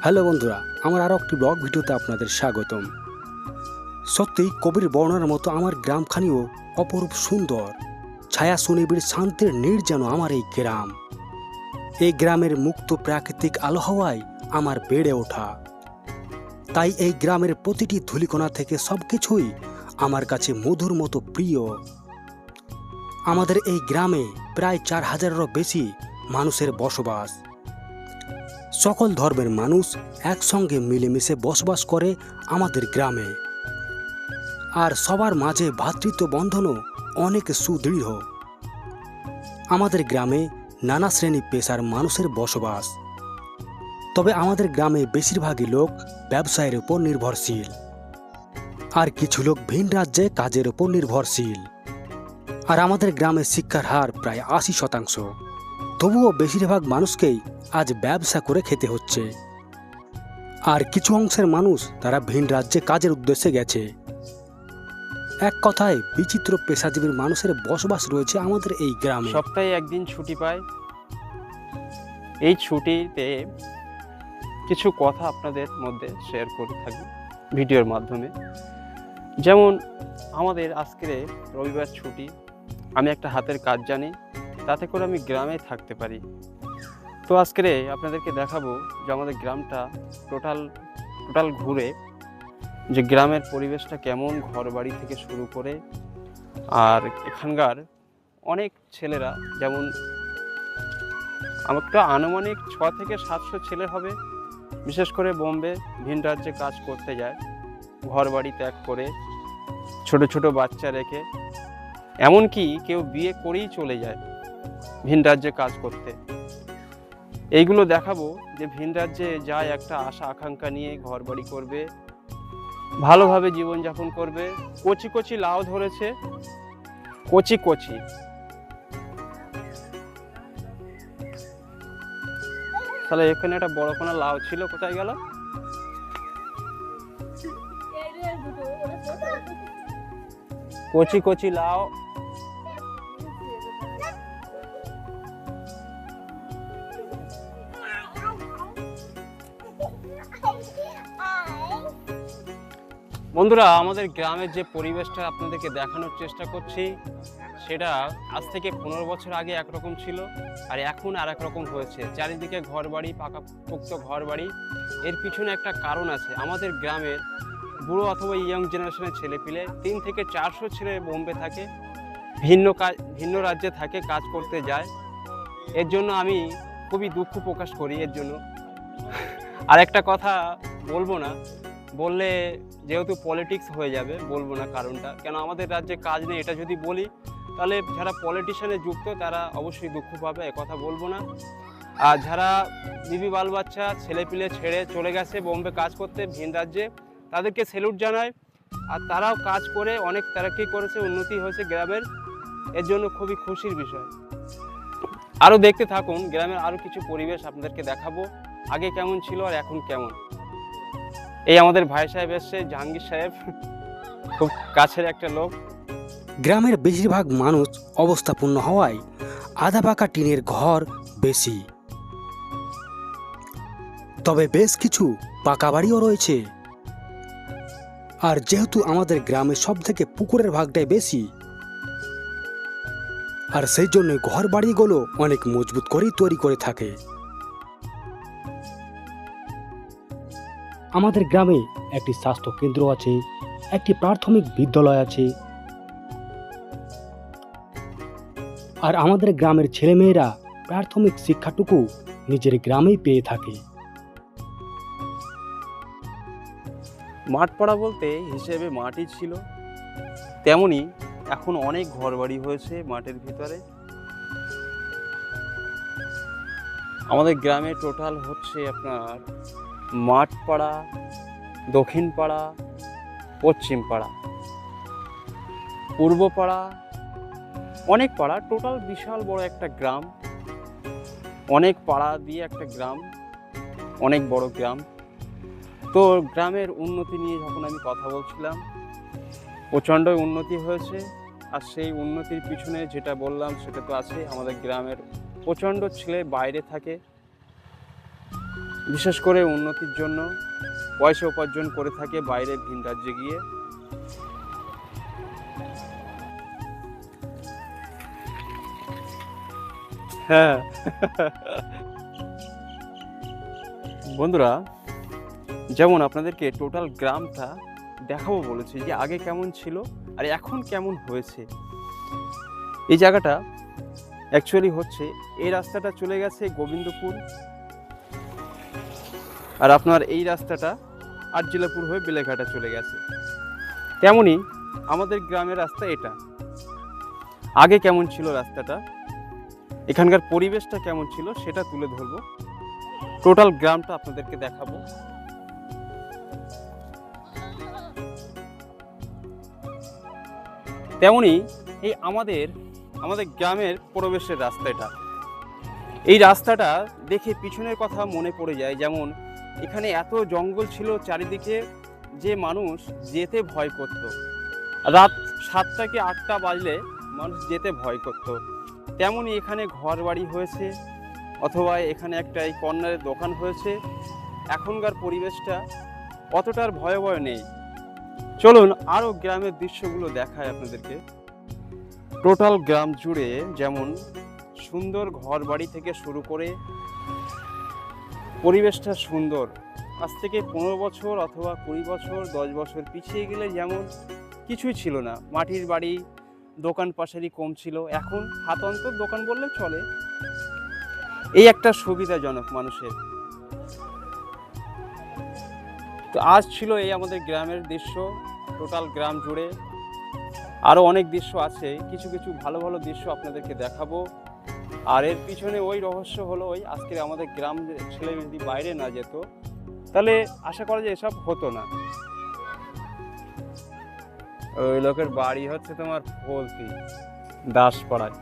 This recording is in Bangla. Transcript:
হ্যালো বন্ধুরা, আমার আরও একটি ব্লগ ভিডিওতে আপনাদের স্বাগতম। সত্যিই কবির বর্ণনার মতো আমার গ্রামখানিও অপরূপ সুন্দর। ছায়া সুনিবিড় শান্তির নীড় যেন আমার এই গ্রাম। এই গ্রামের মুক্ত প্রাকৃতিক আবহাওয়ায় আমার বেড়ে ওঠা। তাই এই গ্রামের প্রতিটি ধূলিকণা থেকে সবকিছুই আমার কাছে মধুর মতো প্রিয়। আমাদের এই গ্রামে প্রায় 4,000-এরও বেশি মানুষের বসবাস। সকল ধর্মের মানুষ একসঙ্গে মিলেমিশে বসবাস করে আমাদের গ্রামে। আর সবার মাঝে ভ্রাতৃত্ব বন্ধনও অনেক সুদৃঢ়। আমাদের গ্রামে নানা শ্রেণী পেশার মানুষের বসবাস। তবে আমাদের গ্রামে বেশিরভাগই লোক ব্যবসায়ের উপর নির্ভরশীল, আর কিছু লোক ভিন রাজ্যে কাজের উপর নির্ভরশীল। আর আমাদের গ্রামে শিক্ষার হার প্রায় 80%। তবুও বেশিরভাগ মানুষকেই আজ ব্যবসা করে খেতে হচ্ছে। আর কিছু অংশের মানুষ তারা ভিন রাজ্যে কাজের উদ্দেশ্যে গেছে। এক কথায় বিচিত্র পেশাজীবীর মানুষের বসবাস রয়েছে আমাদের এই গ্রামে। সপ্তাহে একদিন ছুটি পাই। এই ছুটিতে কিছু কথা আপনাদের মধ্যে শেয়ার করে থাকি ভিডিওর মাধ্যমে। যেমন আমাদের আজকে রবিবার ছুটি, আমি একটা হাতের কাজ জানি, তাতে করে আমি গ্রামে থাকতে পারি। তো আজকে আপনাদেরকে দেখাবো যে আমাদের গ্রামটা টোটাল ঘুরে যে গ্রামের পরিবেশটা কেমন, ঘর বাড়ি থেকে শুরু করে। আর এখানকার অনেক ছেলেরা, যেমন আমারটা আনুমানিক 600 থেকে 700 ছেলে হবে, বিশেষ করে বোম্বে ভিন রাজ্যে কাজ করতে যায়, ঘর বাড়ি ত্যাগ করে, ছোট ছোট বাচ্চা রেখে, এমনকি কেউ বিয়ে করেই চলে যায় ভিন রাজ্যে কাজ করতে। এইগুলো দেখাবো যে ভিন রাজ্যে যায় একটা আশা আকাঙ্ক্ষা নিয়ে, ঘর বাড়ি করবে, ভালোভাবে জীবনযাপন করবে। কচি কচি লাউ ধরেছে, কচি কচি। তাহলে এখানে একটা বড় কোনো লাউ ছিল, কোথায় গেল? কচি কচি লাউ। বন্ধুরা, আমাদের গ্রামের যে পরিবেশটা আপনাদেরকে দেখানোর চেষ্টা করছি, সেটা আজ থেকে 15 বছর আগে একরকম ছিল, আর এখন আর এক রকম হয়েছে। চারিদিকে ঘরবাড়ি, পাকাপোক্ত ঘরবাড়ি। এর পিছনে একটা কারণ আছে। আমাদের গ্রামের বুড়ো অথবা ইয়ং জেনারেশনের ছেলেপিলে 300 থেকে 400 ছেলে বোম্বে থাকে, ভিন্ন রাজ্যে থাকে, কাজ করতে যায়। এর জন্য আমি খুবই দুঃখ প্রকাশ করি এর জন্য। আর একটা কথা বলবো না, বললে যেহেতু পলিটিক্স হয়ে যাবে, বলবো না কারণটা। কেন আমাদের রাজ্যে কাজ নেই এটা যদি বলি, তাহলে যারা পলিটিশিয়ানে যুক্ত তারা অবশ্যই দুঃখ পাবে, কথা বলবো না। আর যারা বিবি বাল বাচ্চা ছেলেপিলে ছেড়ে চলে গেছে বোম্বে কাজ করতে ভিন রাজ্যে, তাদেরকে স্যালুট জানায়। আর তারাও কাজ করে অনেক তারাক্কি করেছে, উন্নতি হয়েছে গ্রামের। এর জন্য খুবই খুশির বিষয়। আরও দেখতে থাকুন, গ্রামের আরও কিছু পরিবেশ আপনাদেরকে দেখাবো, আগে কেমন ছিল আর এখন কেমন। এই আমাদের ভাই সাহেব এসছে, জাহাঙ্গীর সাহেব, খুব কাছের একটা লোক। গ্রামের বেশিরভাগ মানুষ অবস্থাপূর্ণ হওয়ায় আধা পাকা টিনের ঘর বেশি। তবে বেশ কিছু পাকা বাড়িও রয়েছে। আর যেহেতু আমাদের গ্রামে সব থেকে পুকুরের ভাগটাই বেশি, আর সেই জন্য ঘর বাড়িগুলো অনেক মজবুত করেই তৈরি করে থাকে। আমাদের গ্রামে একটি স্বাস্থ্য কেন্দ্র আছে, একটি প্রাথমিক বিদ্যালয় আছে। আর আমাদের গ্রামের ছেলেমেয়েরা প্রাথমিক শিক্ষাটুকু নিজের গ্রামেই পেয়ে থাকে। মাঠপাড়া বলতে হিসেবে মাঠই ছিল, তেমনি এখন অনেক ঘরবাড়ি হয়েছে মাঠের ভিতরে। আমাদের গ্রামে টোটাল হচ্ছে আপনার মাঠপাড়া, দক্ষিণ পাড়া, পশ্চিম পাড়া, পূর্ব পাড়া, অনেক পাড়া, টোটাল বিশাল বড় একটা গ্রাম। অনেক পাড়া দিয়ে একটা গ্রাম, অনেক বড় গ্রাম। তো গ্রামের উন্নতি নিয়ে যখন আমি কথা বলছিলাম, প্রচণ্ড উন্নতি হয়েছে। আর সেই উন্নতির পিছনে যেটা বললাম সেটা তো আছে, আমাদের গ্রামের প্রচণ্ড ছেলে বাইরে থাকে, বিশেষ করে উন্নতির জন্য পয়সা উপার্জন করে থাকে বাইরে ভিন রাজ্যে গিয়ে। হ্যাঁ বন্ধুরা, যেমন আপনাদেরকে টোটাল গ্রামটা দেখাবো বলেছি যে আগে কেমন ছিল আর এখন কেমন হয়েছে। এই জায়গাটা অ্যাকচুয়ালি হচ্ছে, এই রাস্তাটা চলে গেছে গোবিন্দপুর, আর আপনার এই রাস্তাটা আটজিলাপুর হয়ে বেলেঘাটা চলে গেছে। তেমনই আমাদের গ্রামের রাস্তা এটা। আগে কেমন ছিল রাস্তাটা, এখানকার পরিবেশটা কেমন ছিল সেটা তুলে ধরবো, টোটাল গ্রামটা আপনাদেরকে দেখাবো। তেমনি এই আমাদের গ্রামের প্রবেশের রাস্তাটা, এই রাস্তাটা দেখে পিছনের কথা মনে পড়ে যায়। যেমন এখানে এত জঙ্গল ছিল চারিদিকে যে মানুষ যেতে ভয় করত। রাত 7টা কি 8টা বাজলে মানুষ যেতে ভয় করত। তেমনি এখানে ঘর বাড়ি হয়েছে, অথবা এখানে একটা এই কর্নারের দোকান হয়েছে। এখনকার পরিবেশটা অতটার ভয়াবহ নেই। চলুন আরও গ্রামের দৃশ্যগুলো দেখায় আপনাদেরকে। টোটাল গ্রাম জুড়ে যেমন সুন্দর ঘর বাড়ি থেকে শুরু করে পরিবেশটা সুন্দর। আজ থেকে 15 বছর অথবা 20 বছর 10 বছর পিছিয়ে গেলে যেমন কিছুই ছিল না, মাটির বাড়ি, দোকান পাশারি কম ছিল। এখন হাত অন্তর দোকান বললে চলে, এই একটা সুবিধাজনক মানুষের। তো আজ ছিল এই আমাদের গ্রামের দৃশ্য, টোটাল গ্রাম জুড়ে আরও অনেক দৃশ্য আছে, কিছু কিছু ভালো ভালো দৃশ্য আপনাদেরকে দেখাবো। আর এর পিছনে ওই রহস্য হলো, ওই আজকের আমাদের গ্রাম ছেলে যদি বাইরে না যেত তাহলে আশা করা যায় এসব হতো না। ওই লোকের বাড়ি হচ্ছে তোমার ফলতি দাসপাড়ায়।